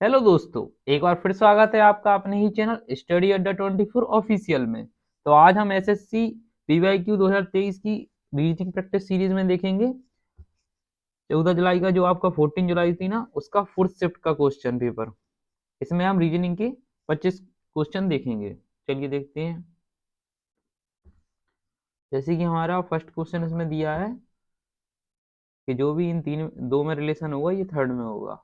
Hello दोस्तों, एक बार फिर स्वागत है आपका अपने ही चैनल स्टडी अड्डा 24 ऑफिशियल में। तो आज हम एसएससी पीवाईक्यू 2023 की रीजनिंग प्रैक्टिस सीरीज में देखेंगे 14 जुलाई का जो आपका 14 जुलाई थी ना, उसका फोर्थ शिफ्ट का क्वेश्चन पेपर। इसमें हम रीजनिंग के 25 क्वेश्चन देखेंगे। चलिए देखते हैं। जैसे कि हमारा फर्स्ट क्वेश्चन इसमें दिया है कि जो भी इन तीन दो में रिलेशन होगा ये थर्ड में होगा।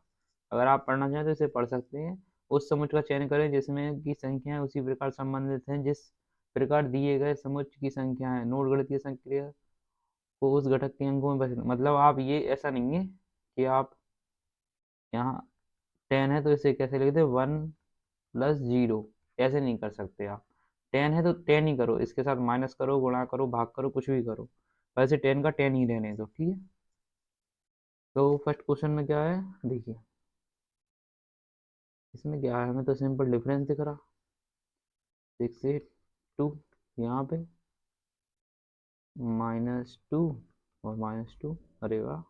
अगर आप पढ़ना चाहें तो इसे पढ़ सकते हैं। उस समुच्च का चयन करें जिसमें की संख्याएं उसी प्रकार संबंधित हैं जिस प्रकार दिए गए समुच्च की संख्या है। नोट गणितीय संक्रिया को उस घटक के अंकों में मतलब आप ये ऐसा नहीं है कि आप यहाँ 10 है तो इसे कैसे लिखते हैं 1+0, ऐसे नहीं कर सकते आप। 10 है तो 10 ही करो, इसके साथ माइनस करो, गुणा करो, भाग करो, कुछ भी करो। वैसे 10 का 10 ही रहने दो, ठीक है। तो फर्स्ट क्वेश्चन में क्या है देखिए। इसमें क्या है, हमें तो सिंपल डिफरेंस दिख रहा 6 8 2, यहाँ पे -2 और -2। अरे वाह,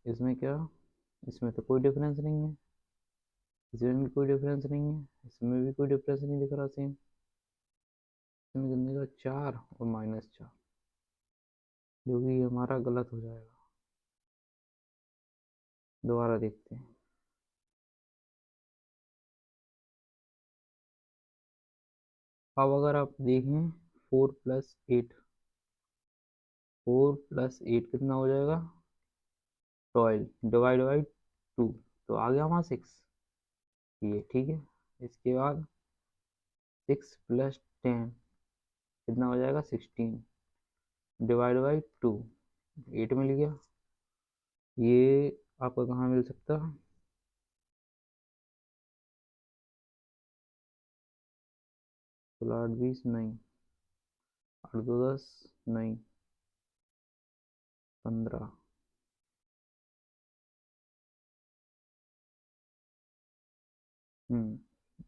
इसमें क्या, इसमें तो कोई डिफरेंस नहीं है, इसमें भी कोई डिफरेंस नहीं है, इसमें भी कोई डिफरेंस नहीं दिख रहा सेम। इसमें कितने का 4 और -4, जो कि हमारा गलत हो जाएगा। दोबारा देखते हैं। अब अगर आप देखें 4+8, 4+8 कितना हो जाएगा 12, डिवाइड बाई 2, तो आ गया वहाँ 6, ये ठीक है। इसके बाद 6+10 कितना हो जाएगा 16, डिवाइड बाई 2, 8 मिल गया। ये आपको कहाँ मिल सकता है, सोलह 8 20 नहीं, 8 2 10 नहीं, 15।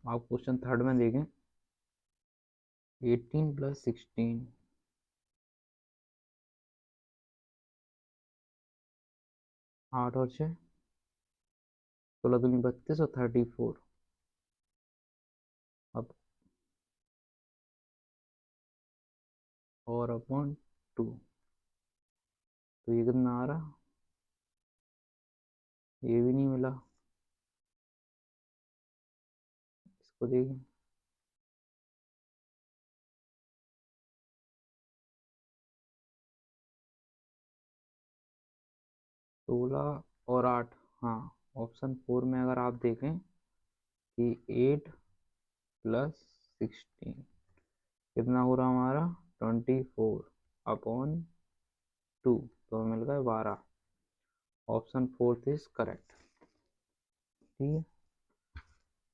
आप क्वेश्चन थर्ड में देखें, 18+16, 8 और 6, 16 दूनी 32 और 34। अब और अपॉन 2, तो ये कितना आ रहा, ये भी नहीं मिला। इसको देखें, 16 और 8। हाँ, ऑप्शन 4 में अगर आप देखें कि 8+16 कितना हो रहा हमारा 24/2, तो मिल गए 12। ऑप्शन फोर्थ इज करेक्ट, ठीक है।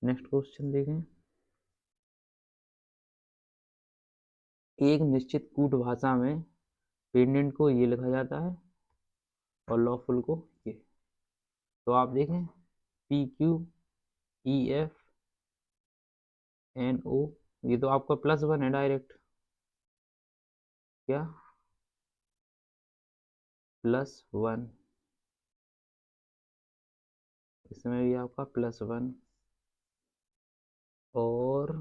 नेक्स्ट क्वेश्चन देखें। एक निश्चित कूट भाषा में पेंडेंट को ये लिखा जाता है और लॉफुल को ये। तो आप देखें PQEFNO, ये तो आपका +1 है डायरेक्ट। क्या, +1, इसमें भी आपका +1 और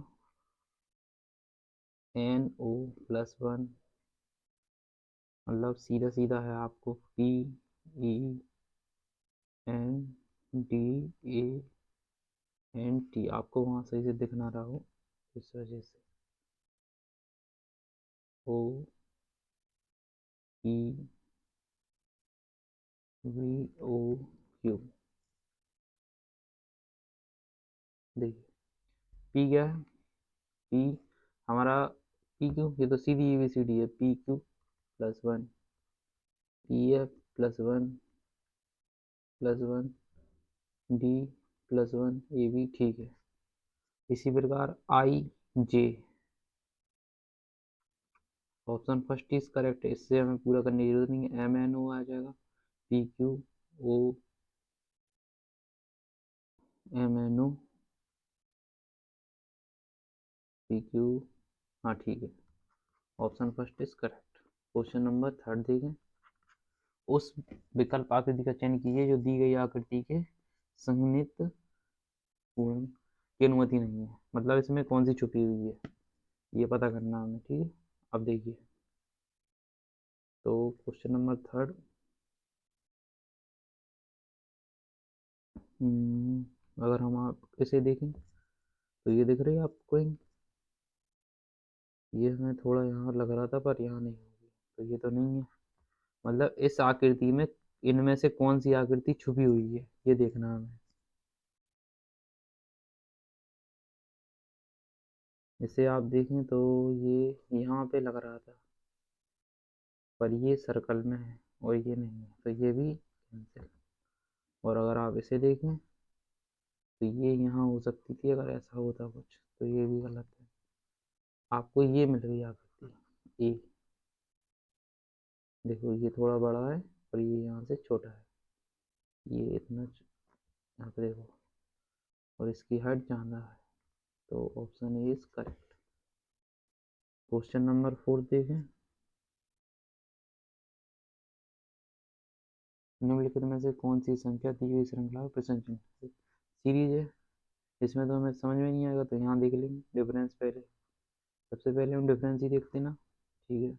NO +1, मतलब सीधा सीधा है। आपको PENDANT, आपको वहां सही से दिख ना रहा हो इस वजह से। OEVOQ, देखिए पी क्या है, पी हमारा PQ, ये तो सीधी ABCD है। PQ+1, EF+1+1, D+1, AB, ठीक है। इसी प्रकार IJ, option first is correct, इससे हमें पूरा करने की जरूरत नहीं है, MNO आ जाएगा। PQO MNO, PQ, हाँ ठीक है, option first is correct. Question number third देखें। उस विकल्प आकृति का चयन कीजिए जो दी गई आकृति के संगणित पूर्ण की अनुमति नहीं है, मतलब इसमें कौन सी छुपी हुई है ये पता करना हमें, ठीक है। अब देखिए, तो क्वेश्चन नंबर थर्ड, अगर हम आप इसे देखें तो ये दिख रही है आपको, ये हमें थोड़ा यहाँ लग रहा था पर यहाँ नहीं होगी, तो ये तो नहीं है। मतलब इस आकृति में इनमें से कौन सी आकृति छुपी हुई है ये देखना हमें। इसे आप देखें तो ये यहाँ पे लग रहा था, पर ये सर्कल में है और ये नहीं है, तो ये भी कैंसिल। और अगर आप इसे देखें तो ये यहाँ हो सकती थी, अगर ऐसा होता कुछ तो ये भी गलत है। आपको ये मिल गई आकृति ए, देखो ये थोड़ा बड़ा है और ये यहाँ से छोटा है, ये इतना यहाँ पे देखो, और इसकी हाइट ज़्यादा है, तो option A is correct. Question number 4 देखें, निम्नलिखित में से कौन सी संख्या दी हुई श्रृंखला प्रश्न सीरीज है। इसमें तो हमें समझ में नहीं आएगा, तो यहाँ देख लेंगे डिफरेंस पहले। सबसे पहले हम डिफरेंस ही देखते ना, ठीक है।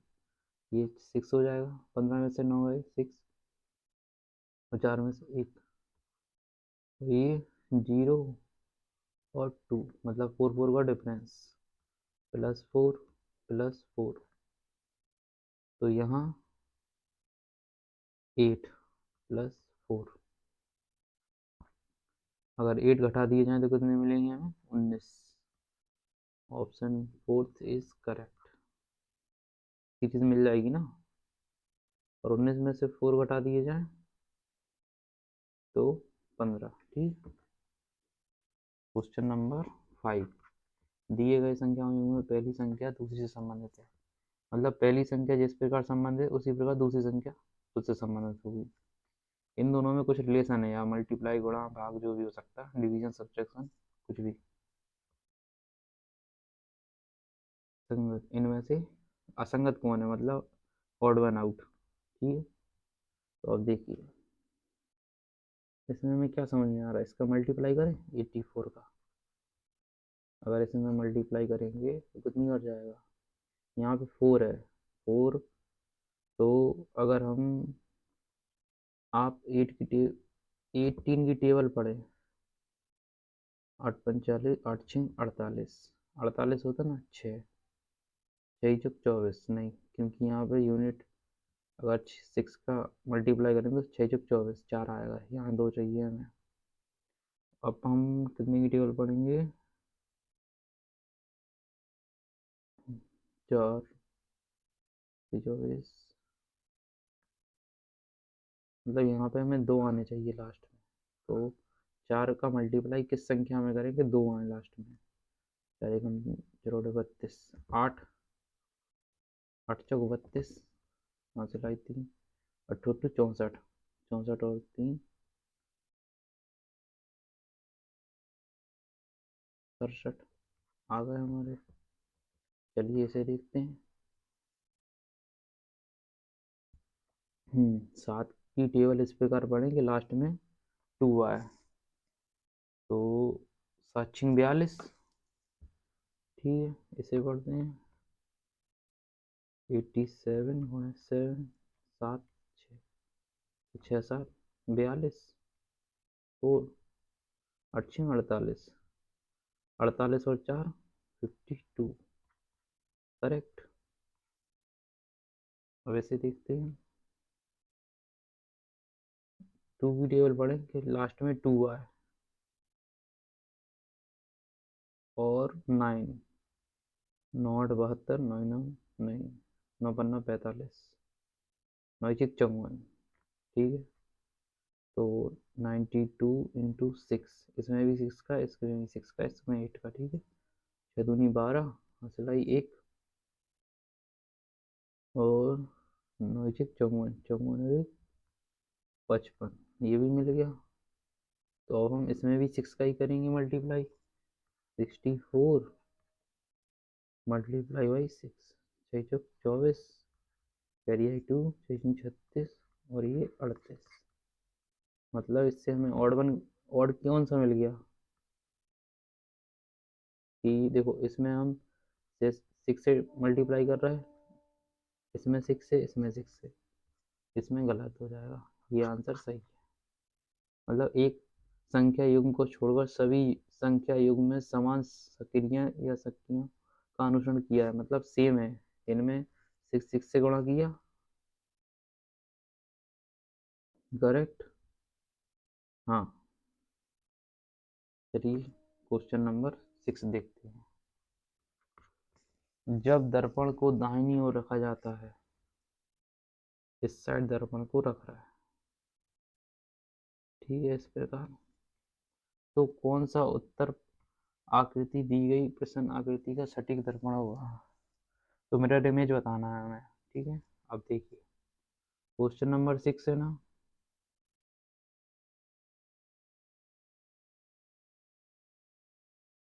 ये 6 हो जाएगा, 15 में से 9 है 6, और 4 में से 1, तो ये 0 और 2, मतलब 4 4 का डिफरेंस, +4 +4, तो यहाँ 8 +4, अगर 8 घटा दिए जाएँ तो कितने मिलेंगे हमें, 19। ऑप्शन फोर्थ इज करेक्ट, ये चीज़ मिल जाएगी ना। और 19 में से 4 घटा दिए जाए तो 15, ठीक। क्वेश्चन नंबर 5, दिए गए संख्याओं में पहली संख्या दूसरी से संबंधित है, मतलब पहली संख्या जिस प्रकार संबंधित है उसी प्रकार दूसरी संख्या उससे संबंधित होगी। इन दोनों में कुछ रिलेशन है, या मल्टीप्लाई, गुणा, भाग, जो भी हो सकता है, डिवीजन, सब्ट्रैक्शन, कुछ भी। संगत इनमें से असंगत कौन है, मतलब ऑड वन आउट, ठीक है। तो अब देखिए इसमें हमें क्या समझ में आ रहा है, इसका मल्टीप्लाई करें 84 का, अगर इसमें मल्टीप्लाई करेंगे तो कितनी बार जाएगा, यहाँ पे 4 है, 4, तो अगर हम आप 18 की टेबल पढ़े, 8 45, 8 6 48, 48 होता ना, 6 6 चौक 24, नहीं, क्योंकि यहाँ पे यूनिट अगर 6 का मल्टीप्लाई करेंगे तो 6 चौक 24, 4 आएगा, यहाँ 2 चाहिए हमें। अब हम कितने की टेबल पढ़ेंगे, 4 24, मतलब यहाँ पे हमें 2 आने चाहिए लास्ट में, तो 4 का मल्टीप्लाई किस संख्या में करेंगे, 2 आए लास्ट में, 4 एकम 0 32, 8 8 चौक 32, 5 सिलाई 3, 8 64, 64 और 3 67 आ गए हमारे। चलिए इसे देखते हैं। 7 की टेबल इस प्रकार पढ़ेंगे, लास्ट में 2 आए, तो 7 6 42, ठीक है। इसे पढ़ते हैं 87 गुणे 7, 7 6 6 7 42, 4 8 6 48, 48 और 4 52, करेक्ट। अब ऐसे देखते हैं 2 की टेबल पढ़ेंगे, लास्ट में 2 आए, और 9, 9 8 72, 9 9 नहीं, 9 5 45, 9 6 54, ठीक है। तो 92 इंटू 6, इसमें भी 6 का, इसमें भी 6 का, इसमें 8 का, ठीक है। 6 दूनी 12, हंसलाई 1, और 9 6 54, 54 और 1 55, ये भी मिल गया। तो अब हम इसमें भी 6 का ही करेंगे multiply, 64 multiply by 6, 6 Chowk 24, carry 2, 6 36, और ये 38, मतलब इससे हमें ऑड वन और कौन सा मिल गया कि देखो इसमें हम 6 से मल्टीप्लाई कर रहे हैं, इसमें 6 से, इसमें 6 से, इसमें गलत हो जाएगा। ये आंसर सही है। मतलब एक संख्या युग्म को छोड़कर सभी संख्या युग्म में समान सक्रिय या शक्तियों का अनुसरण किया है, मतलब सेम है। इनमें 6 से गुणा किया, करेक्ट। हाँ, चलिए क्वेश्चन नंबर 6 देखते हैं। जब दर्पण को दाहिनी ओर रखा जाता है, इस साइड दर्पण को रख रहा है, ठीक है, इस प्रकार, तो कौन सा उत्तर आकृति दी गई प्रश्न आकृति का सटीक दर्पण होगा? तो मिरर इमेज बताना है हमें, ठीक है। अब देखिए क्वेश्चन नंबर 6 है ना,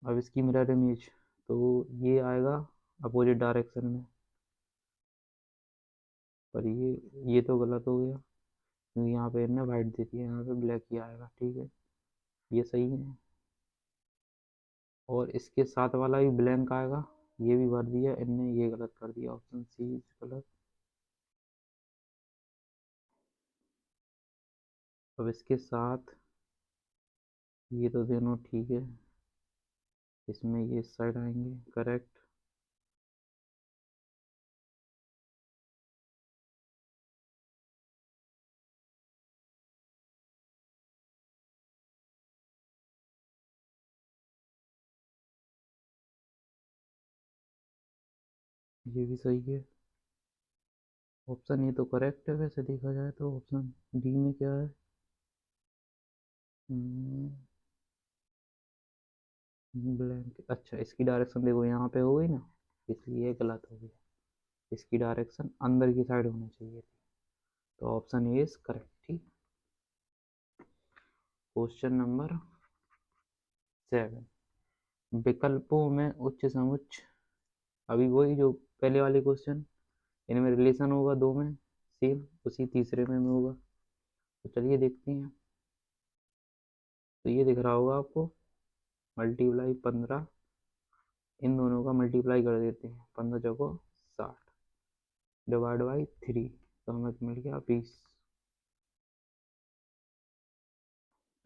अब इसकी मिरर इमेज, तो ये आएगा अपोजिट डायरेक्शन में, पर ये तो गलत हो गया क्योंकि यहाँ पे इन्हें वाइट दे दिया, यहाँ पे ब्लैक ही आएगा, ठीक है, ये सही है। और इसके साथ वाला भी ब्लैंक आएगा, ये भी भर दिया इनने, ये गलत कर दिया, ऑप्शन सी गलत। अब इसके साथ ये तो दोनों ठीक है, इसमें ये इस साइड आएंगे, करेक्ट। ये भी सही है, ऑप्शन ये तो करेक्ट है वैसे देखा जाए तो। ऑप्शन डी में क्या है? ब्लैंक। अच्छा, इसकी डायरेक्शन देखो यहाँ पे हो गई ना, इसलिए ये गलत हो गया, इसकी डायरेक्शन अंदर की साइड होनी चाहिए थी, तो ऑप्शन ए इज करेक्ट, ठीक। क्वेश्चन नंबर 7, विकल्पों में उच्च समुच्च, अभी वही जो पहले वाले क्वेश्चन, इनमें रिलेशन होगा दो में, सेम उसी तीसरे में होगा, तो चलिए देखते हैं। तो ये दिख रहा होगा आपको, मल्टीप्लाई 15, इन दोनों का मल्टीप्लाई कर देते हैं, 15 चौको 60, डिवाइड बाई 3, तो हमें मिल गया 20।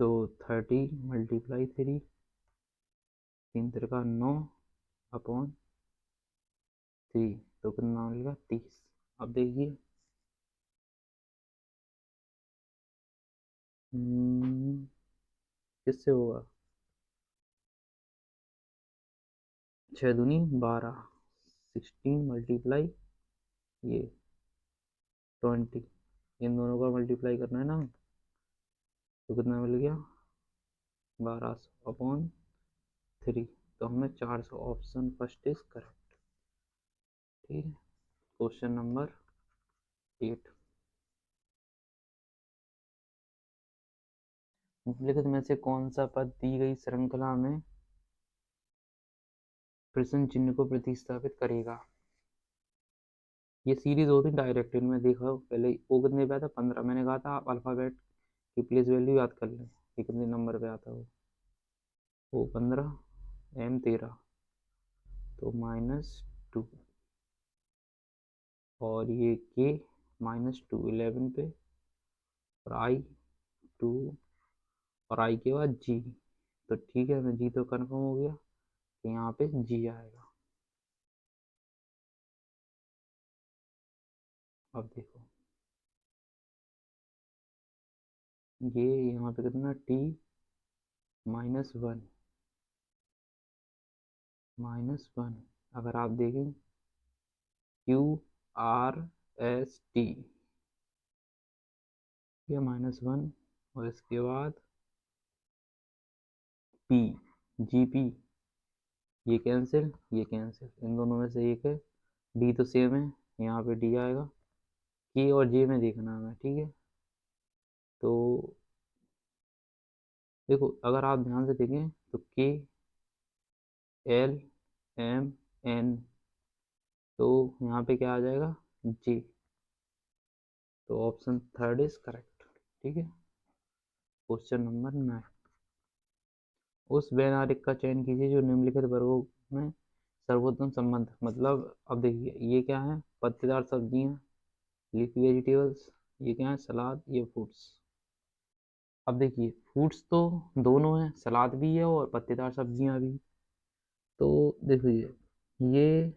तो 30 मल्टीप्लाई 3, 3 तिरका 9 अपॉन 3, तो कितना मिलेगा 30। अब देखिए किससे होगा, 6 दूनी 12, 16 मल्टीप्लाई ये 20, इन दोनों का मल्टीप्लाई करना है ना, तो कितना मिल गया 1200 अपॉन 3, तो हमें 400, ऑप्शन फर्स्ट इज करेक्ट, ठीक है। क्वेश्चन नंबर 8, निम्नलिखित में से कौन सा पद दी गई श्रृंखला में प्रश्न चिन्ह को प्रतिस्थापित करेगा? ये सीरीज होती है डायरेक्ट, इनमें देखो पहले वो कितने पे आता, 15, मैंने कहा था आप अल्फाबेट की प्लेस वैल्यू याद कर लें कि कितने नंबर पे आता है वो 15, एम 13, तो -2, और ये के -2 11 पे, और आई 2, और आई के बाद जी, तो ठीक है, मैं जी तो कन्फर्म हो गया कि यहाँ पे जी आएगा। अब देखो ये यहाँ पे कितना t -1, -1, अगर आप देखें QRST, ये -1, और इसके बाद P GP, ये कैंसिल, ये कैंसिल, इन दोनों में से एक है, डी तो सेम है, यहाँ पे डी आएगा, के और जे में देखना है, ठीक है। तो देखो अगर आप ध्यान से देखें तो के एल एम एन, तो यहाँ पे क्या आ जाएगा जे, तो ऑप्शन थर्ड इज करेक्ट, ठीक है। क्वेश्चन नंबर 9, उस वैनारिक का चयन कीजिए जो निम्नलिखित वर्गों में सर्वोत्तम संबंध, मतलब अब देखिए ये क्या है, पत्तेदार सब्जियां, लीफी वेजिटेबल्स, ये क्या है, सलाद, ये फ्रूट्स। अब देखिए फ्रूट्स तो दोनों हैं, सलाद भी है और पत्तेदार सब्जियां भी। तो देखिए ये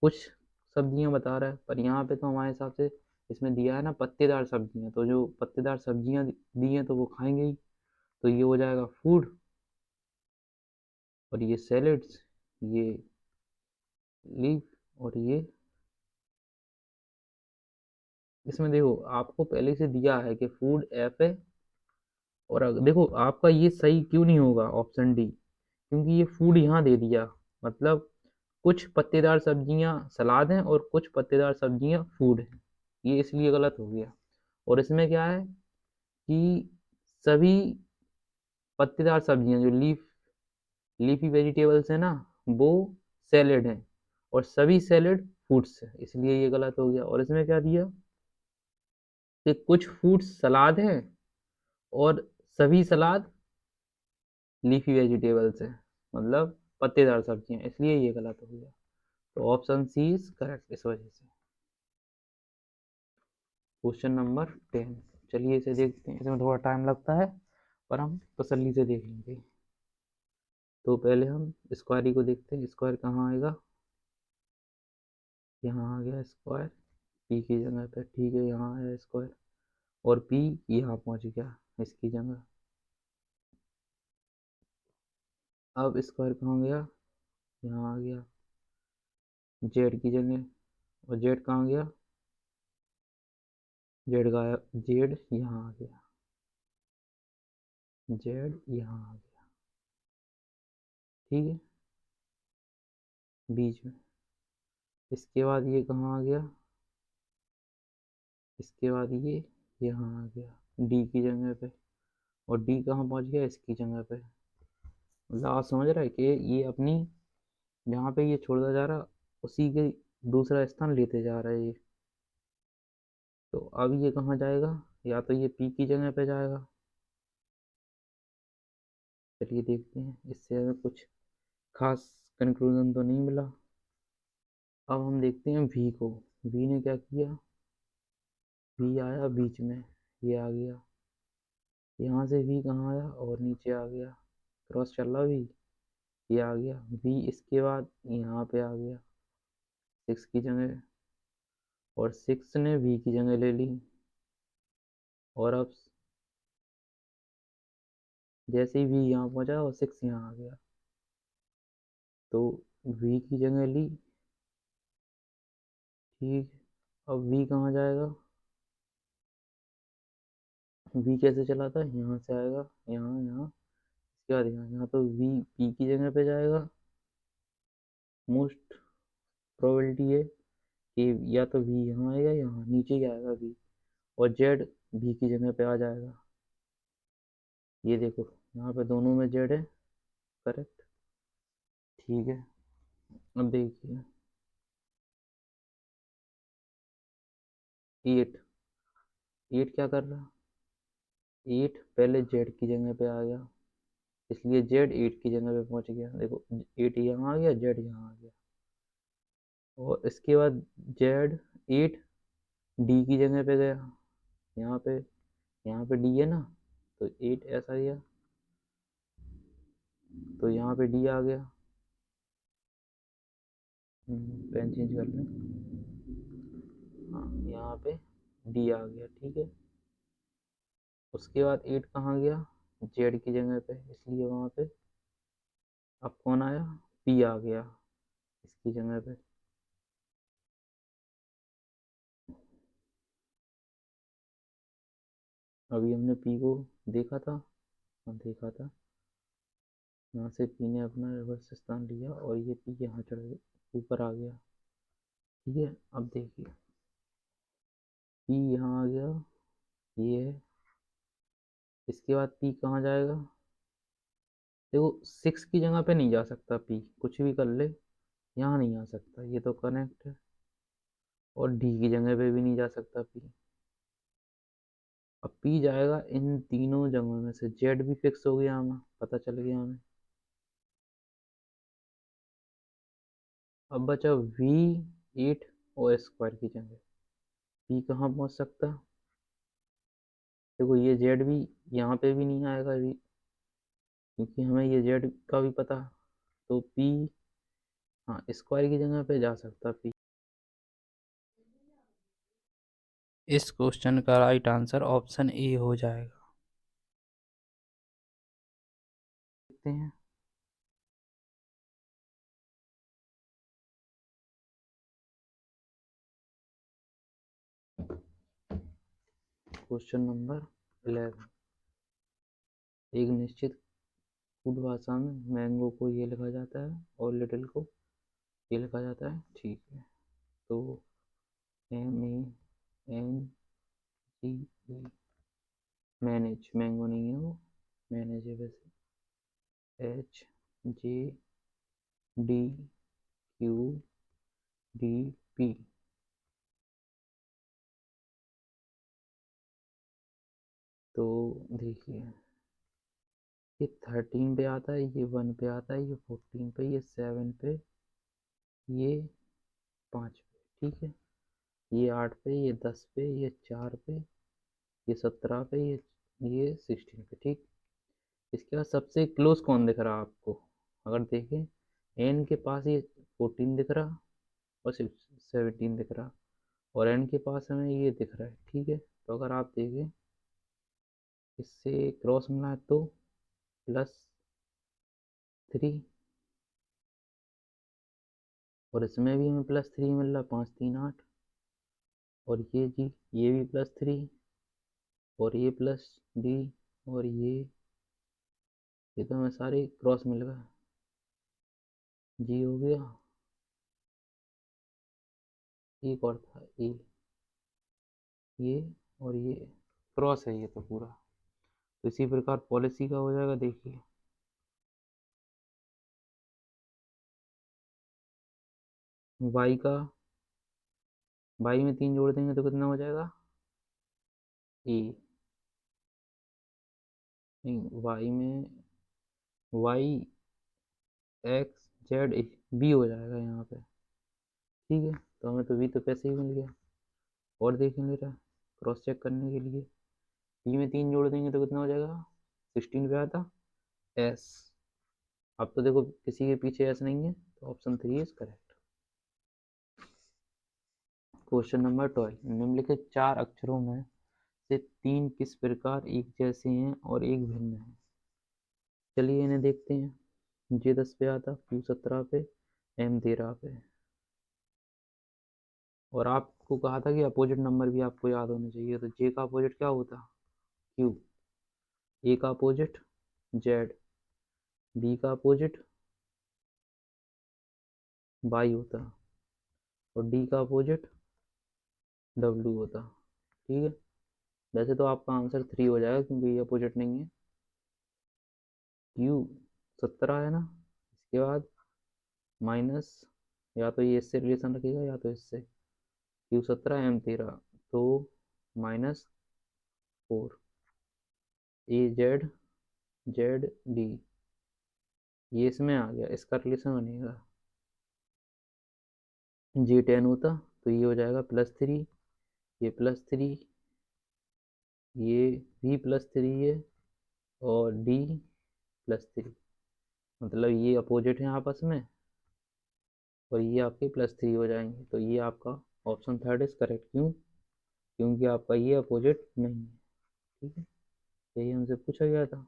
कुछ सब्जियां बता रहा है, पर यहाँ पे तो हमारे हिसाब से इसमें दिया है ना पत्तेदार सब्जियां, तो जो पत्तेदार सब्जियां दी हैं तो वो खाएंगे ही, तो ये हो जाएगा फूड। और ये सैलेड्स, ये लीफ, और ये, इसमें देखो आपको पहले से दिया है कि फूड एफ है, और देखो आपका ये सही क्यों नहीं होगा ऑप्शन डी, क्योंकि ये फूड यहाँ दे दिया, मतलब कुछ पत्तेदार सब्जियां सलाद हैं और कुछ पत्तेदार सब्जियां फूड हैं, ये इसलिए गलत हो गया। और इसमें क्या है कि सभी पत्तेदार सब्जियां जो लीफी वेजिटेबल्स है ना, वो सैलेड हैं, और सभी सैलेड फूड्स है, इसलिए ये गलत हो गया। और इसमें क्या दिया कि कुछ फूड्स सलाद हैं और सभी सलाद लीफी वेजिटेबल्स है, मतलब पत्तेदार सब्जियां, इसलिए ये गलत हो गया। तो ऑप्शन सी इज करेक्ट इस वजह से। क्वेश्चन नंबर 10, चलिए इसे देखते हैं, इसमें थोड़ा टाइम लगता है पर हम तसल्ली से देख लेंगे। तो पहले हम स्क्वायरी को देखते हैं, स्क्वायर कहाँ आएगा, यहाँ आ गया स्क्वायर, पी की जगह पे, ठीक है यहाँ आया स्क्वायर, और पी यहाँ पहुँच गया इसकी जगह। अब स्क्वायर कहाँ गया, यहाँ आ गया जेड की जगह, और जेड कहाँ गया, जेड गाया, जेड यहाँ आ गया, जेड यहाँ आ गया, ठीक है बीच में। इसके बाद ये कहाँ आ गया, इसके बाद ये यहाँ आ गया डी की जगह पे, और डी कहाँ पहुँच गया, इसकी जगह पे। मतलब आप समझ रहे हैं कि ये अपनी जहाँ पे ये छोड़ता जा रहा, उसी के दूसरा स्थान लेते जा रहा है ये। तो अब ये कहाँ जाएगा, या तो ये पी की जगह पे जाएगा, चलिए देखते हैं, इससे हमें कुछ खास कंक्लूजन तो नहीं मिला। अब हम देखते हैं वी को, वी ने क्या किया, वी आया बीच में, ये आ गया, यहाँ से वी कहाँ आया और नीचे आ गया, क्रॉस चल रहा वी, ये आ गया वी, इसके बाद यहाँ पे आ गया सिक्स की जगह, और सिक्स ने वी की जगह ले ली। और अब जैसे ही वी यहाँ पहुँचा और सिक्स यहाँ आ गया, तो वी की जगह ली, ठीक। अब वी कहाँ जाएगा, वी कैसे चला था, यहाँ से आएगा, यहाँ यहाँ, इसके बाद यहाँ, यहाँ तो वी पी की जगह पे जाएगा, मोस्ट प्रोबेबिलिटी है कि या तो वी यहाँ आएगा, यहाँ नीचे ही आएगा वी, और जेड वी की जगह पे आ जाएगा। ये देखो यहाँ पे दोनों में जेड है, करेक्ट, ठीक है। अब देखिए एट, एट क्या कर रहा, एट पहले जेड की जगह पे आ गया, इसलिए जेड एट की जगह पे पहुंच गया, देखो एट यहाँ आ गया, जेड यहाँ आ गया, और इसके बाद जेड एट डी की जगह पे गया, यहाँ पे, यहाँ पे डी है ना, तो एट ऐसा गया, तो यहाँ पे डी आ गया, पेन चेंज कर लें, हाँ यहाँ पे डी आ गया, ठीक है। उसके बाद एट कहाँ गया, जेड की जगह पे, इसलिए वहाँ पे अब कौन आया, पी आ गया इसकी जगह पे। अभी हमने पी को देखा था, हाँ देखा था, यहाँ से पी ने अपना रिवर्स स्थान लिया और ये पी यहाँ चढ़ गया, ऊपर आ गया, ठीक है। अब देखिए पी यहाँ आ गया, ये है, इसके बाद पी कहाँ जाएगा, देखो सिक्स की जगह पे नहीं जा सकता पी, कुछ भी कर ले यहाँ नहीं आ सकता, ये तो कनेक्ट है, और डी की जगह पे भी नहीं जा सकता पी, अब पी जाएगा इन तीनों जगहों में से, जेड भी फिक्स हो गया, हमें पता चल गया हमें। अब बचा V8 OS² की जगह, पी कहाँ पहुंच सकता है? देखो ये जेड भी यहाँ पे भी नहीं आएगा भी, क्योंकि हमें ये जेड का भी पता, तो पी, हाँ स्क्वायर की जगह पे जा सकता पी। इस क्वेश्चन का राइट आंसर ऑप्शन ए हो जाएगा। देखते हैं क्वेश्चन नंबर 11। एक निश्चित फूड भाषा में मैंगो को ये लिखा जाता है और लिटिल को ये लिखा जाता है, ठीक है। तो MANGE, मैनेज, मैंगो नहीं है वो, मैनेज है वैसे। HJDQDP। तो देखिए ये 13 पे आता है, ये 1 पे आता है, ये 14 पे, ये 7 पे, ये 5 पे, ठीक है। ये 8 पे, ये 10 पे, ये 4 पे, ये 17 पे, ये 16 पे, ठीक। इसके बाद सबसे क्लोज कौन दिख रहा आपको? अगर देखें, एन के पास ये 14 दिख रहा और 17 दिख रहा, और एन के पास हमें ये दिख रहा है, ठीक है। तो अगर आप देखें इससे क्रॉस मिला तो +3, और इसमें भी हमें +3 मिल रहा, 5 3 8, और ये जी ये भी +3, और ये +D, और ये तो हमें सारे क्रॉस मिल गए, जी हो गया। एक और था ये और ये क्रॉस है, ये तो पूरा। तो इसी प्रकार पॉलिसी का हो जाएगा, देखिए वाई का, वाई में 3 जोड़ देंगे तो कितना हो जाएगा? ए, नहीं वाई में, वाई XZ बी हो जाएगा यहाँ पे, ठीक है। तो हमें तो बी तो पैसे ही मिल गया, और देखेंगे जरा क्रॉस चेक करने के लिए, बी में 3 जोड़ देंगे तो कितना हो जाएगा? 16 पे आता एस। अब तो देखो किसी के पीछे एस नहीं है, तो option 3 is correct. Question number 12, निम्नलिखित 4 अक्षरों में से 3 किस प्रकार एक जैसे हैं और एक भिन्न है? चलिए इन्हें देखते हैं। J10 पे आता, Q17 पे, M13 पे। और आपको कहा था कि अपोजिट नंबर भी आपको याद होने चाहिए, तो J का अपोजिट क्या होता? Q। A का अपोजिट Z। B का अपोजिट Y होता, और D का अपोजिट W होता, ठीक है। वैसे तो आपका आंसर 3 हो जाएगा, क्योंकि ये अपोजिट नहीं है। Q17 है ना, इसके बाद माइनस, या तो ये इससे रिलेशन रखेगा या तो इससे, Q17 M13, तो -4, AZZD, ये इसमें आ गया, इसका रिलेशन बनेगा। J10 होता तो ये हो जाएगा +3, ये +3, ये भी +3 है, और D +3, मतलब ये अपोजिट है आपस में, और ये आपके +3 हो जाएंगे। तो ये आपका ऑप्शन 3 इज करेक्ट, क्यों? क्योंकि आपका ये अपोजिट नहीं है, ठीक है। यही हमसे पूछा गया था।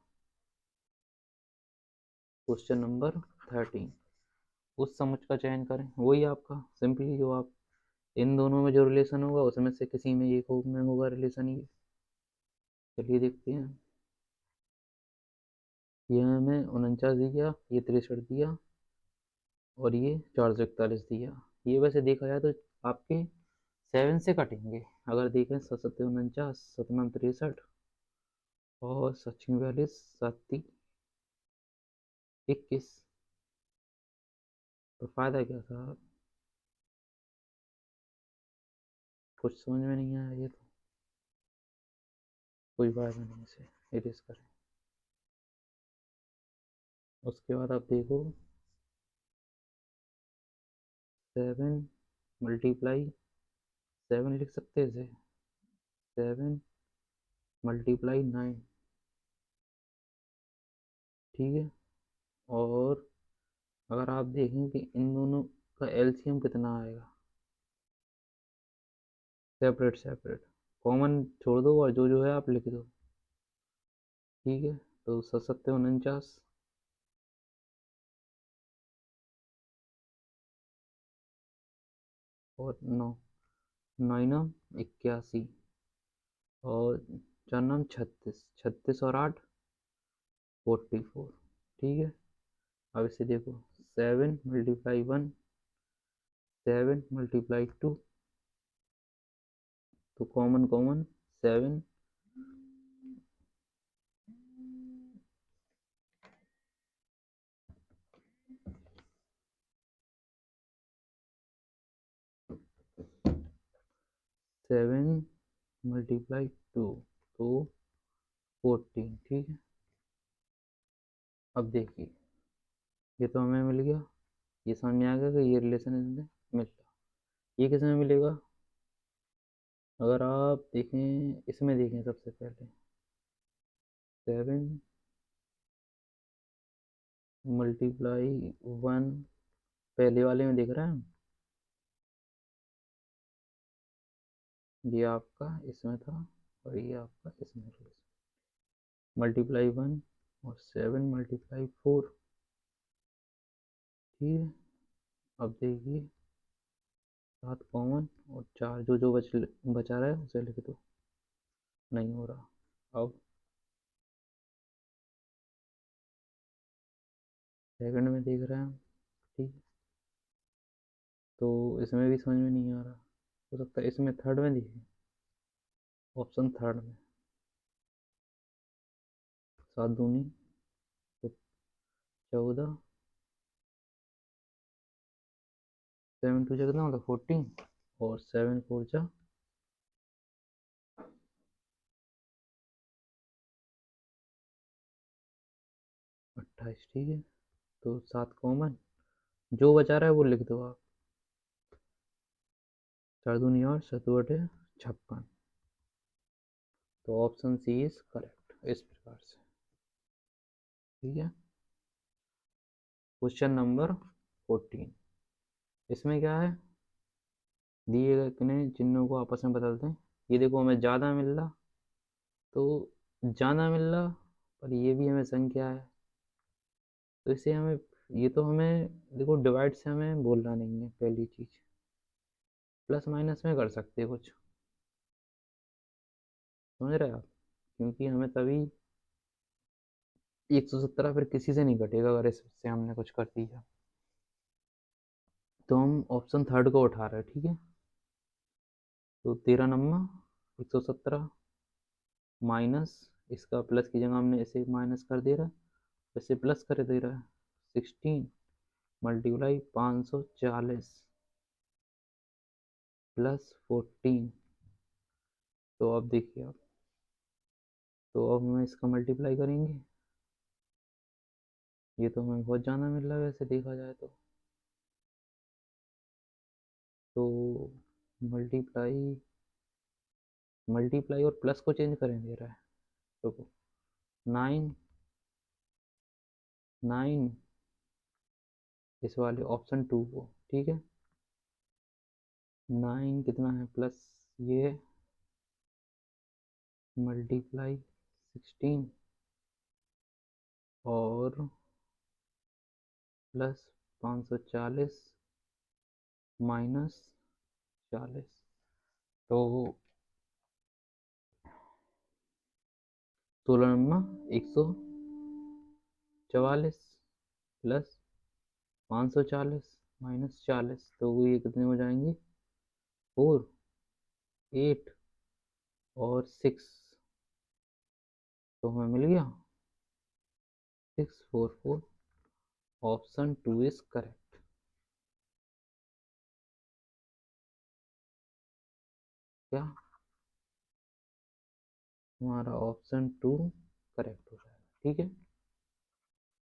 क्वेश्चन नंबर 13, उस समुच्चय का चयन करें, वही आपका सिंपली जो आप इन दोनों में जो रिलेशन होगा उसमें से किसी में एक में होगा रिलेशन ये। चलिए देखते हैं। ये हमें 49 दिया, ये 63 दिया, और ये 441 दिया। ये वैसे देखा जाए तो आपके 7 से कटेंगे। अगर देखें 7 7 49, 7 9 63, और 7 6 42, 7 3 21, तो फायदा क्या था? कुछ समझ में नहीं आया ये तो। कोई फायदा नहीं इसे इरेज करें। उसके बाद आप देखो 7 × 7 लिख सकते हैं इसे, 7 × 9, ठीक है। और अगर आप देखें कि इन दोनों का एलसीएम कितना आएगा, सेपरेट सेपरेट, कॉमन छोड़ दो और जो जो है आप लिख दो, ठीक है। तो 7 × 7 = 49 और 9 × 9 = 81 और 4 × 9 = 36, 36 और 8 = 44, ठीक है। अब इसे देखो 7 × 1, 7 × 2, तो कॉमन कॉमन 7, 7 × 2 तो 14, ठीक है। अब देखिए ये तो हमें मिल गया, ये समझ में आ गया कि ये रिलेशन इसमें मिलता, ये किस में मिलेगा। अगर आप देखें इसमें देखें सबसे पहले 7 × 1 पहले वाले में दिख रहा है, ये आपका इसमें था और ये आपका इसमें, ×1 और 7 × 4, ठीक है। अब देखिए 7 कॉमन और 4 जो जो बचा रहा है उसे लिख दो, नहीं हो रहा। अब सेकंड में देख रहे हैं, ठीक है, तो इसमें भी समझ में नहीं आ रहा, हो सकता है इसमें थर्ड में दिखे, ऑप्शन थर्ड में 7 दूनी तो 14, 7 2 कितना होता 14 और 7 4 जा 28, ठीक है। तो 7 कॉमन, जो बचा रहा है वो लिख दो आप, 4 दूनी 8, 7 8 56, तो ऑप्शन सी इज करेक्ट, इस प्रकार से, ठीक है। क्वेश्चन नंबर 14, इसमें क्या है, दिए गए किन्हीं चिन्हों को आपस में बदलते हैं। ये देखो हमें ज़्यादा मिल रहा, तो ज़्यादा मिल रहा, पर ये भी हमें संख्या है, तो इसे हमें, ये तो हमें देखो डिवाइड से हमें बोलना नहीं है पहली चीज़, प्लस माइनस में कर सकते हैं कुछ, समझ रहे हैं आप, क्योंकि हमें तभी 117 फिर किसी से नहीं कटेगा अगर इससे हमने कुछ कर दिया, तो हम ऑप्शन थर्ड को उठा रहे हैं, ठीक है। तो 13 नंबर 117 माइनस, इसका प्लस की जगह हमने इसे माइनस कर दे रहा है, इसे प्लस कर दे रहा है, 16 × 540 प्लस 14, तो अब देखिए आप, तो अब हम इसका मल्टीप्लाई करेंगे, ये तो हमें बहुत ज़्यादा मिल रहा है वैसे देखा जाए तो मल्टीप्लाई, मल्टीप्लाई और प्लस को चेंज करें दे रहा है, देखो 9 9 इस वाले ऑप्शन 2 को, ठीक है। 9 कितना है प्लस ये मल्टीप्लाई 16 और प्लस 540 माइनस 40, तो 16 नंबर 144 प्लस 540 माइनस 40, तो वो ये कितने हो जाएंगे 4 8 और 6, तो हमें मिल गया 644, ऑप्शन 2 इज करेक्ट। क्या हमारा ऑप्शन 2 करेक्ट हो जाएगा। ठीक है,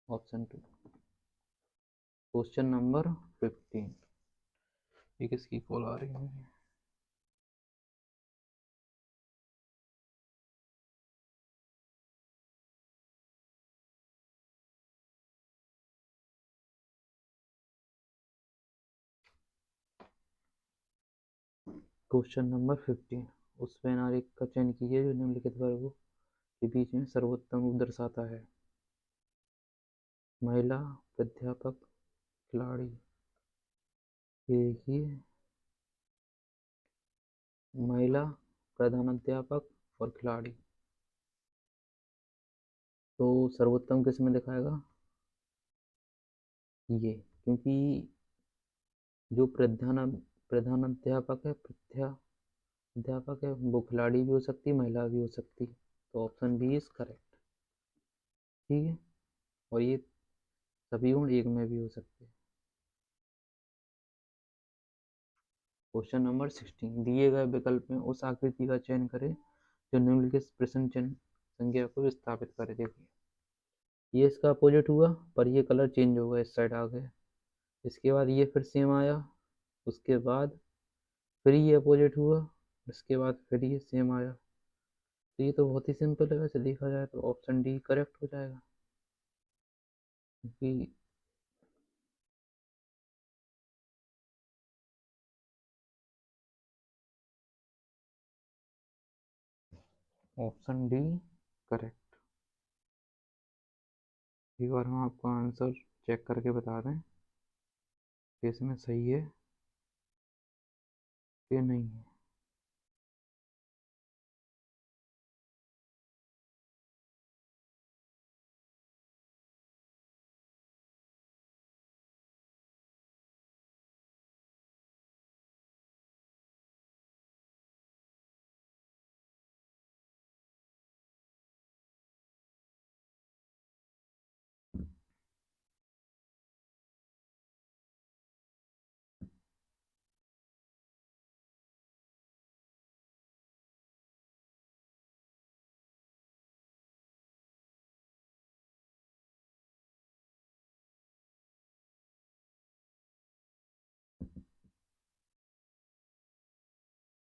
ऑप्शन 2। Question number 15। ये किसकी कॉल आ रही है? Question number 15। उस आरेख का चयन कीजिए जो निम्नलिखित वर्गों के बीच में सर्वोत्तम रूप दर्शाता है। महिला, प्राध्यापक, खिलाड़ी। ये देखिए, महिला, प्रधानाध्यापक और खिलाड़ी। तो सर्वोत्तम किस में दिखाएगा? ये, क्योंकि जो प्रधानाध्यापक है, अध्यापक है, वो खिलाड़ी भी हो सकती है, महिला भी हो सकती है। तो ऑप्शन बी इज करेक्ट। ठीक है, और ये सभी गुण एक में भी हो सकते हैं। Question number 16। दिए गए विकल्प में उस आकृति का चयन करें जो निम्नलिखित प्रश्न चिन्ह संज्ञा को विस्थापित करे। देखिए, ये इसका अपोजिट हुआ, पर ये कलर चेंज हो गया, इस साइड आ गया। इसके बाद ये फिर सेम आया, उसके बाद फिर ये अपोजिट हुआ, उसके बाद फिर ये सेम आया। तो ये तो बहुत ही सिंपल है, वैसे देखा जाए तो ऑप्शन डी करेक्ट हो जाएगा, क्योंकि ऑप्शन डी करेक्ट। एक बार हम आपको आंसर चेक करके बता दें कि इसमें सही है कि नहीं है।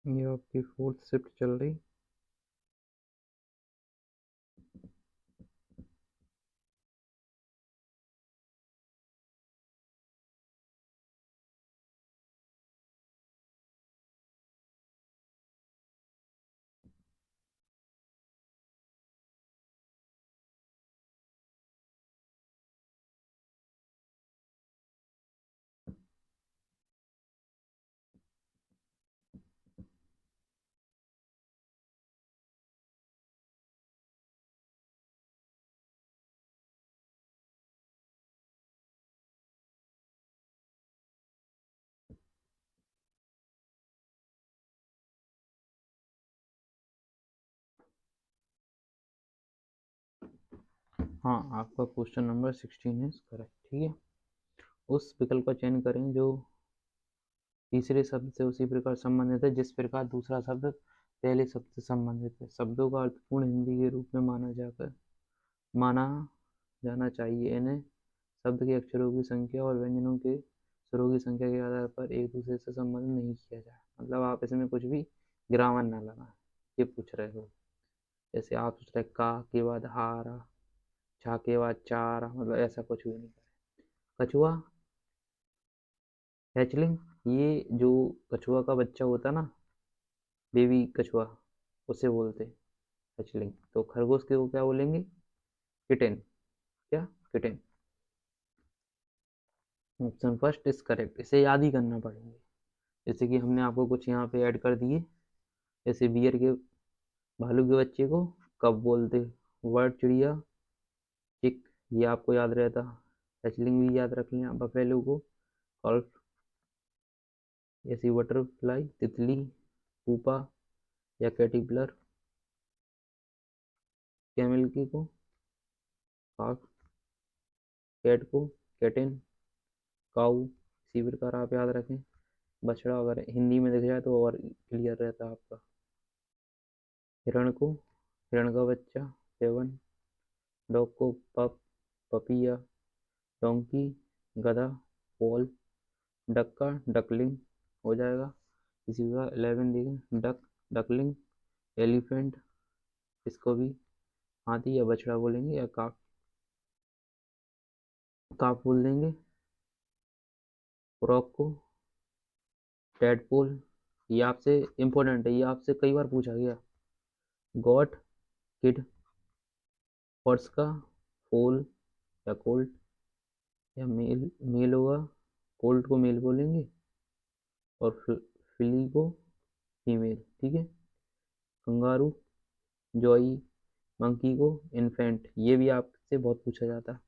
ये आपकी फोर्थ शिफ्ट चल रही। हाँ, आपका क्वेश्चन नंबर 16 है करेक्ट। ठीक है, उस विकल्प का चयन करें जो तीसरे शब्द से उसी प्रकार संबंधित है जिस प्रकार दूसरा शब्द पहले शब्द से संबंधित है। शब्दों का अर्थपूर्ण हिंदी के रूप में माना जाना चाहिए। इन्हें शब्द के अक्षरों की संख्या और व्यंजनों के स्वरों की संख्या के आधार पर एक दूसरे से संबंधित नहीं किया जाए। मतलब आप इसमें कुछ भी ग्रामर ना लगाएं, ये पूछ रहे हो। जैसे आप सोच रहे का के बाद हारा, छा के बाद चारा, मतलब ऐसा कुछ भी नहीं करें। कछुआ, हैचलिंग, ये जो कछुआ का बच्चा होता ना, बेबी कछुआ, उसे बोलते हैचलिंग। तो खरगोश के को क्या बोलेंगे? किटेन। क्या? Kitten. Option first is correct. इसे याद ही करना पड़ेंगे, जैसे कि हमने आपको कुछ यहाँ पे ऐड कर दिए। जैसे बियर के, भालू के बच्चे को कब बोलते? वर्ड चिड़िया, चिक, ये आपको याद रहता। हैचलिंग भी याद रख लें। बफेलो को कॉल्फ, ऐसी बटरफ्लाई, तितली, पूपा या कैटरपिलर। कैमल की को काफ, कैट को कैटेन, काऊ, इसी प्रकार आप याद रखें। बछड़ा अगर हिंदी में दिख जाए तो और क्लियर रहता है आपका। हिरण को हिरण का बच्चा 7, डॉग को पप पपिया, डोंकी गधा, पोल, डक का डकलिंग हो जाएगा। इसी का 11 देखें, डक डकलिंग, एलिफेंट इसको भी हाथी या बछड़ा बोलेंगे या काफ काफ बोल देंगे। फ्रॉग को टेडपोल, ये आपसे इम्पोर्टेंट है, ये आपसे कई बार पूछा गया। गॉट किड, हॉर्स का फोल या कोल्ट या मेल मेल होगा, कोल्ट को मेल बोलेंगे और फिली को फीमेल, ठीक है। कंगारू जॉई, मंकी को इन्फेंट, ये भी आपसे बहुत पूछा जाता है।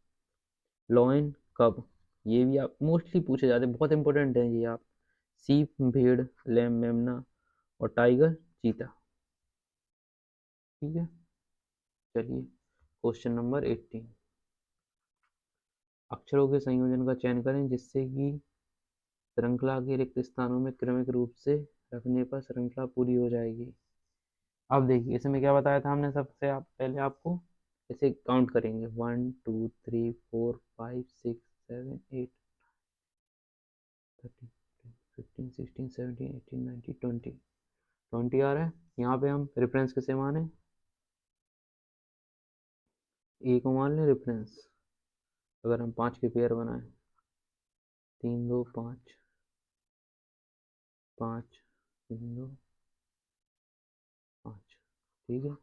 लॉयन कब, ये भी आप मोस्टली पूछे जाते हैं, बहुत इंपॉर्टेंट है ये आप। सीप भेड़, लैम मेमना और टाइगर चीता, ठीक है। चलिए क्वेश्चन नंबर 18, अक्षरों के संयोजन का चयन करें जिससे कि श्रृंखला के रिक्त स्थानों में क्रमिक रूप से रखने पर श्रृंखला पूरी हो जाएगी। अब देखिए इसमें क्या बताया था हमने, सबसे पहले आपको ऐसे काउंट करेंगे 1 2 3 4 5 6 7 8 13 15 16 17 18 19 20 20 आ रहा है। यहाँ पे हम रेफरेंस किसे माने, ए को मान लें रेफरेंस। अगर हम 5 के पेयर बनाए, 3 2 5 5 3 2 5, ठीक है,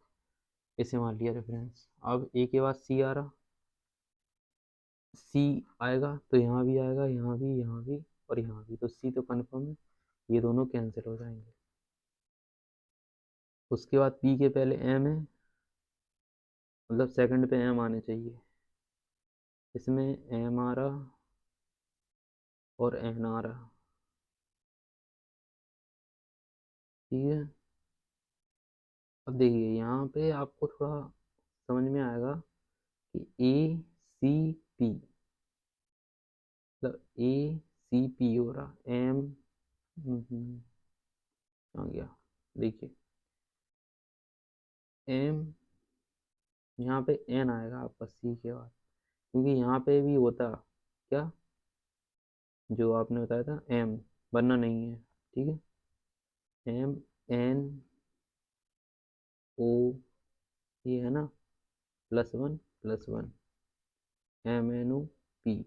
इसे मान लिया रेफरेंस। अब ए के बाद सी आ रहा, सी आएगा तो यहाँ भी आएगा, यहाँ भी और यहाँ भी, तो सी तो कन्फर्म है, ये दोनों कैंसिल हो जाएंगे। उसके बाद पी के पहले एम है, मतलब सेकंड पे एम आने चाहिए, इसमें एम आ रहा और एन आ रहा, ठीक है। अब देखिए यहाँ पे आपको थोड़ा समझ में आएगा कि ए सी पी, मतलब ए सी पी हो रहा, एम आ गया, देखिए एम, यहाँ पे एन आएगा आपका सी के बाद, क्योंकि यहाँ पे भी होता क्या, जो आपने बताया था एम, वरना नहीं है, ठीक है। एम एन ओ, ये है ना, +1 एम एन ओ पी,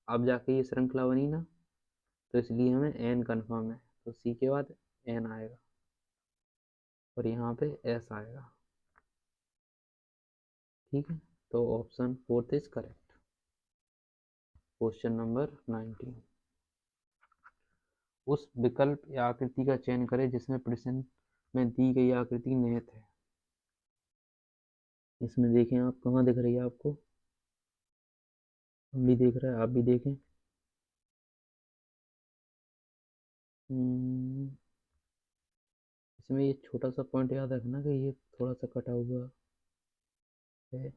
अब जाके ये श्रृंखला बनी ना, तो इसलिए हमें एन कन्फर्म है, तो सी के बाद एन आएगा और यहाँ पे एस आएगा, ठीक है। तो option fourth is correct. Question number 19, उस विकल्प या आकृति का चयन करें जिसमें प्रश्न में दी गई आकृति निहित है। इसमें देखें आप, कहाँ दिख रही है आपको, हम भी देख रहे हैं, आप भी देखें। इसमें ये छोटा सा पॉइंट याद रखना कि ये थोड़ा सा कटा हुआ है।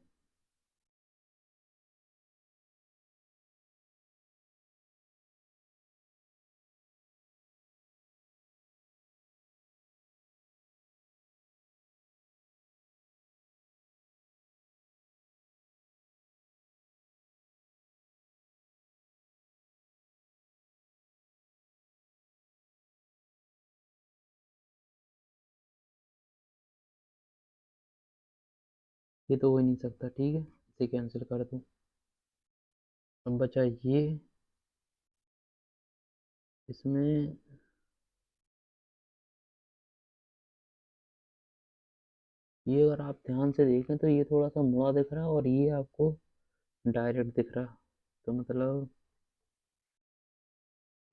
ये तो हो ही नहीं सकता, ठीक है, इसे कैंसिल कर दूं। अब बचा ये, इसमें ये अगर आप ध्यान से देखें तो ये थोड़ा सा मुड़ा दिख रहा है और ये आपको डायरेक्ट दिख रहा, तो मतलब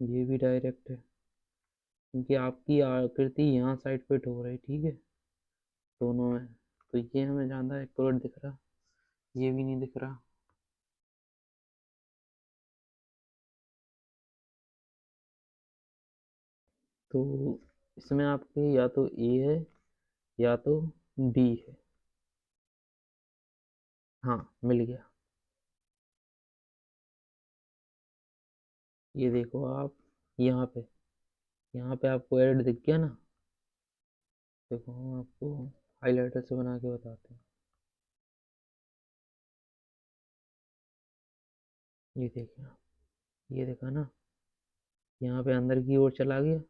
ये भी डायरेक्ट है, क्योंकि आपकी आकृति यहाँ साइड फिट हो रही, ठीक है, दोनों में, तो ये हमें ज़्यादा एक्यूरेट दिख रहा, ये भी नहीं दिख रहा। तो इसमें आपके या तो ए है या तो बी है, हाँ मिल गया। ये देखो आप, यहाँ पे आपको एड दिख गया ना, देखो हम आपको हाईलाइटर से बना के बताते हैं। ये देखिए, ये देखा ना, यहाँ पे अंदर की ओर चला गया,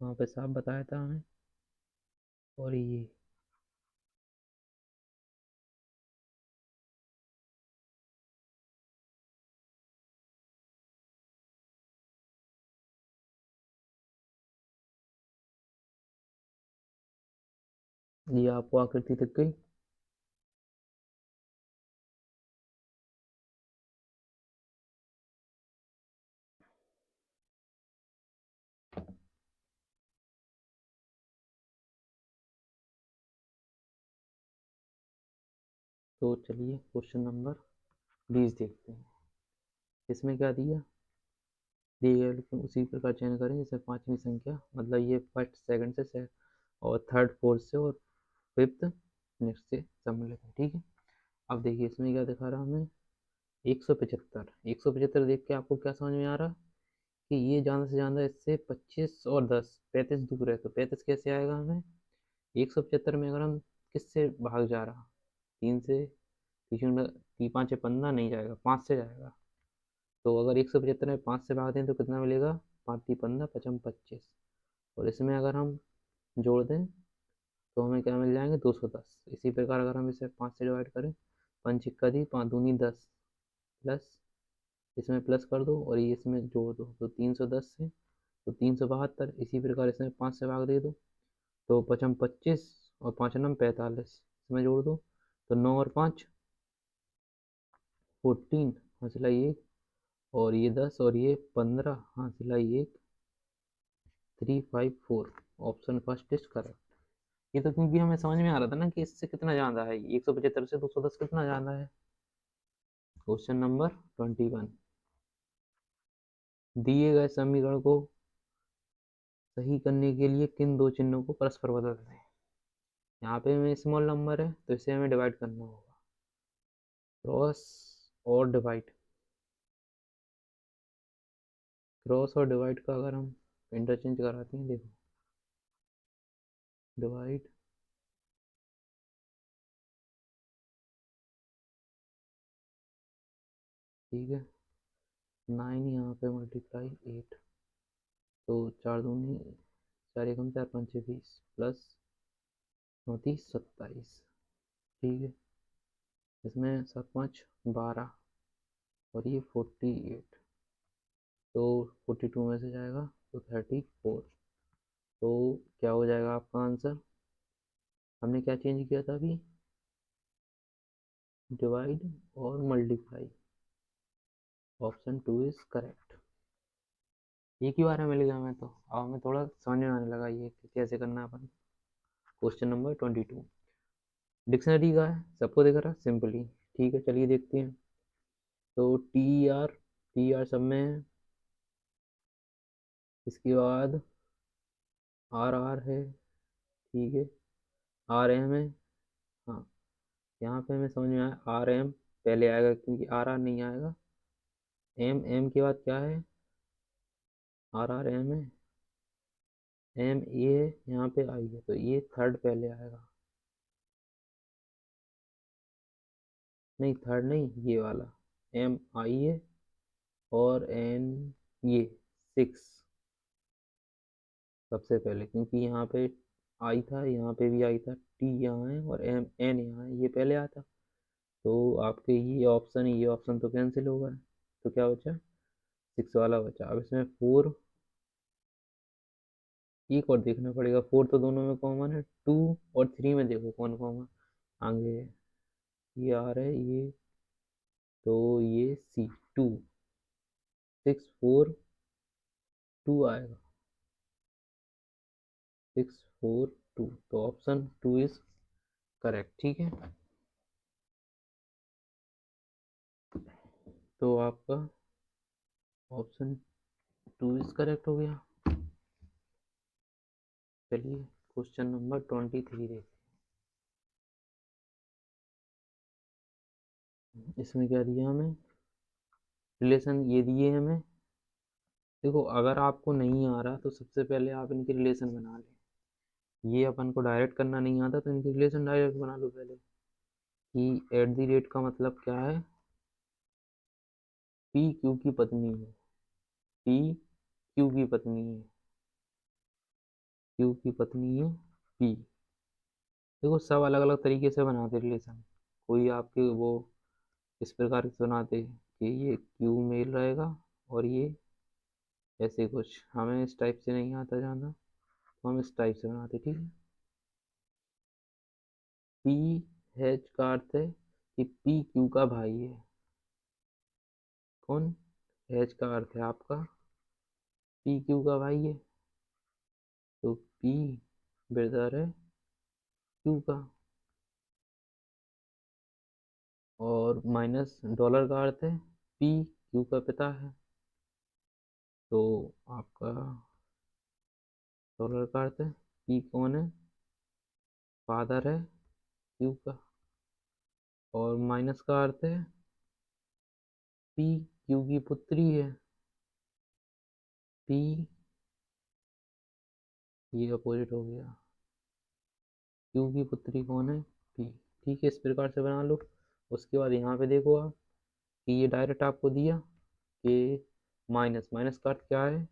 वहाँ पे साफ बताया था हमें। और ये आपको आकृति दिख गई। तो चलिए क्वेश्चन नंबर 20 देखते हैं। इसमें क्या दिया, दिए गए लेकिन उसी प्रकार चयन करें जैसे पांचवी संख्या, मतलब ये फर्स्ट सेकंड से और थर्ड फोर्थ से और फिफ्थ नेक्स्ट से सम्मिलित है। ठीक है, अब देखिए इसमें क्या दिखा रहा हमें, 175 देख के आपको क्या समझ में आ रहा कि ये ज़्यादा से ज़्यादा इससे 25 और 10 35 दूर है, तो 35 कैसे आएगा हमें, 175 में अगर हम किससे भाग जा रहा, 3 से, तीन, 5 से 15 नहीं जाएगा, 5 से जाएगा। तो अगर 175 में 5 से भाग दें तो कितना मिलेगा, 5 × 3 = 15, 5×5 = 25। और इसमें अगर हम जोड़ दें तो हमें क्या मिल जाएंगे, 210। इसी प्रकार अगर हम इसे 5 से डिवाइड करें, 5 × 1 = 5×2 = 10, प्लस इसमें प्लस कर दो और ये इसमें जोड़ दो, तो 310 से तो 372। इसी प्रकार इसमें 5 से भाग दे दो तो 5×5 = 25 और 5×9 = 45, इसमें जोड़ दो तो 9 और 5 = 14, हासिल आई 1, और ये 10 और ये 15, हासिल आई 1, 354। Option first is correct. ये तो क्योंकि हमें समझ में आ रहा था ना कि इससे कितना ज़्यादा है, 175 से 210 कितना ज़्यादा है। क्वेश्चन नंबर 21, दिए गए समीकरण को सही करने के लिए किन दो चिन्हों को परस्पर बदल दें। यहाँ पे हमें स्मॉल नंबर है तो इसे हमें डिवाइड करना होगा, क्रॉस और डिवाइड। क्रॉस और डिवाइड का अगर हम इंटरचेंज कराते हैं, देखो, डिवाइड, ठीक है, 9 यहाँ पे मल्टीप्लाई 8, तो 4×2 = 4, 1 × 4, 5 × 6 = 20, प्लस 34 = 27। ठीक है, इसमें 7×5 = 12 और ये 48, तो 42 में से जाएगा तो 34। तो क्या हो जाएगा आपका आंसर, हमने क्या चेंज किया था अभी, डिवाइड और मल्टीप्लाई। Option 2 is correct. एक ही बार में मिल गया हमें, तो अब हमें थोड़ा समझ में आने लगा ये कि कैसे करना है अपन। क्वेश्चन नंबर 22 डिक्शनरी का है, सबको दिख रहा है सिंपली। ठीक है, चलिए देखते हैं। तो टी आर सब में है, इसके बाद आर आर है, ठीक है, आर एम है। हाँ, यहाँ पे हमें समझ में आया आर एम पहले आएगा क्योंकि आर आर नहीं आएगा। एम एम के बाद क्या है, आर आर एम है, एम ए है, यहाँ पे आई है, तो ये थर्ड पहले आएगा। नहीं, थर्ड नहीं, ये वाला एम आई है, और एन, ये 6 सबसे पहले, क्योंकि यहाँ पे आई था, यहाँ पे भी आई था, टी यहाँ है और एम एन यहाँ है, ये पहले आता। तो आपके ये ऑप्शन तो कैंसिल हो गए, तो क्या बचा, 6 वाला बचा। अब इसमें 4, एक और देखना पड़ेगा, 4 तो दोनों में कॉमन है, 2 और 3 में देखो कौन कॉमन आगे है, ये आ रहा है ये, तो ये सी 2, 6 4 2 आएगा, 6 4 2, तो ऑप्शन 2 इज करेक्ट। ठीक है, तो आपका ऑप्शन 2 इज करेक्ट हो गया। चलिए क्वेश्चन नंबर 23 देखते हैं। इसमें क्या दिया हमें, रिलेशन ये दिए हमें। देखो, अगर आपको नहीं आ रहा तो सबसे पहले आप इनकी रिलेशन बना लें। ये अपन को डायरेक्ट करना नहीं आता, तो इनकी रिलेशन डायरेक्ट बना लो पहले कि एट दी रेट का मतलब क्या है, पी क्यू की पत्नी है, पी क्यू की पत्नी है, क्यू की पत्नी है पी। देखो सब अलग अलग तरीके से बनाते रिलेशन, कोई आपके वो इस प्रकार से बनाते कि ये क्यू मेल रहेगा और ये ऐसे कुछ, हमें इस टाइप से नहीं आता जाना, तो हम इस टाइप से बनाते, ठीक है। पी हैच का अर्थ है कि पी क्यू का भाई है। कौन? हैच का अर्थ है आपका पी क्यू का भाई है, तो पी ब्रदर है क्यू का। और माइनस डॉलर का अर्थ है पी क्यू का पिता है, तो आपका डॉलर का अर्थ है पी कौन है, फादर है क्यू का। और माइनस का अर्थ है पी क्यू की पुत्री है, पी, ये अपोजिट हो गया, क्यू की पुत्री कौन है, पी। ठीक है, इस प्रकार से बना लो। उसके बाद यहाँ पे देखो आप कि ये डायरेक्ट आपको दिया कि माइनस माइनस का अर्थ क्या है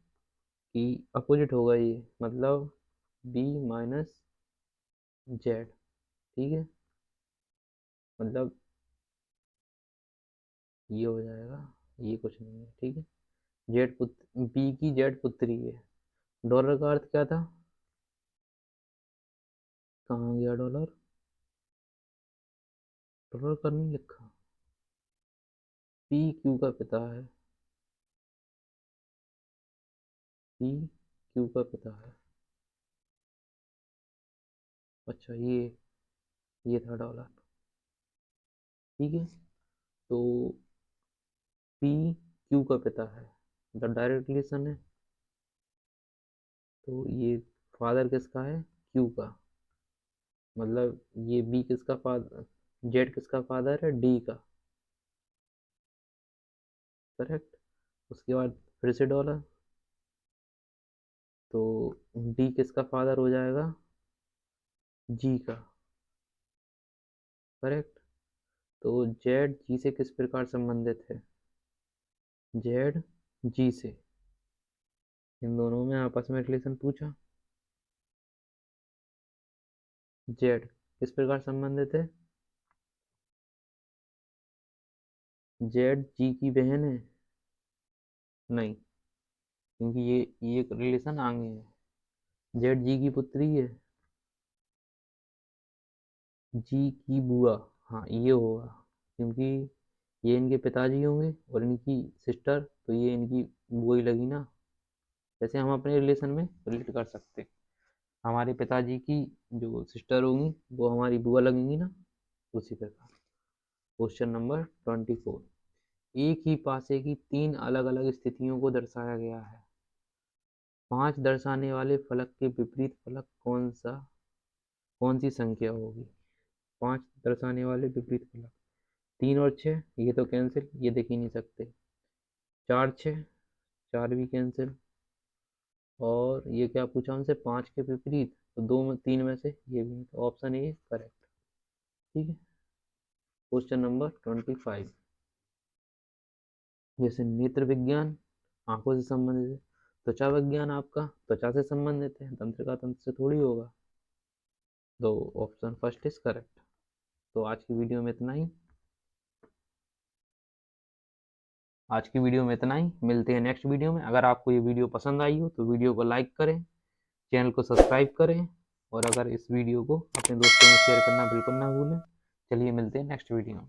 कि अपोजिट होगा ये, मतलब बी माइनस जेड, ठीक है, मतलब ये हो जाएगा, ये कुछ नहीं है, ठीक है। जेड पुत्र, बी की जेड पुत्री है। डॉलर का अर्थ क्या था, कहाँ गया डॉलर, डॉलर का नहीं लिखा, पी क्यू का पिता है, पी क्यू का पिता है। अच्छा ये था डॉलर, ठीक है। तो पी क्यू का पिता है, द डायरेक्ट रिलेशन है, तो ये फादर किसका है, क्यू का, मतलब ये बी किसका फादर, जेड किसका फादर है, डी का, करेक्ट। उसके बाद फिर से डॉलर, तो डी किसका फादर हो जाएगा, जी का, करेक्ट। तो जेड जी से किस प्रकार संबंधित है, जेड जी से, इन दोनों में आपस में रिलेशन पूछा, जेड किस प्रकार संबंधित है, जेड जी की बहन है, नहीं, क्योंकि ये एक रिलेशन आगे है। जेड जी की पुत्री है, जी की बुआ, हाँ ये होगा, क्योंकि ये इनके पिताजी होंगे और इनकी सिस्टर, तो ये इनकी बुआ ही लगी ना। जैसे हम अपने रिलेशन में रिलेट कर सकते हैं, हमारे पिताजी की जो सिस्टर होंगी वो हमारी बुआ लगेंगी ना, उसी प्रकार। क्वेश्चन नंबर 24, एक ही पासे की तीन अलग अलग स्थितियों को दर्शाया गया है, पांच दर्शाने वाले फलक के विपरीत फलक कौन सी संख्या होगी। पांच दर्शाने वाले विपरीत फलक, तीन और छः ये तो कैंसिल, ये देख ही नहीं सकते, चार छः, चार भी कैंसिल, और ये क्या पूछा हमसे, पांच के विपरीत, तो दो में तीन में से ये भी, तो ऑप्शन ए करेक्ट, ठीक है। क्वेश्चन नंबर 25, जैसे नेत्र विज्ञान आंखों से संबंधित है, त्वचा विज्ञान आपका त्वचा से संबंधित है, तंत्र का तंत्र से थोड़ी होगा, तो ऑप्शन फर्स्ट इज करेक्ट। तो आज की वीडियो में इतना ही, मिलते हैं नेक्स्ट वीडियो में। अगर आपको ये वीडियो पसंद आई हो तो वीडियो को लाइक करें, चैनल को सब्सक्राइब करें, और अगर इस वीडियो को अपने दोस्तों में शेयर करना बिल्कुल ना भूलें। चलिए मिलते हैं नेक्स्ट वीडियो में।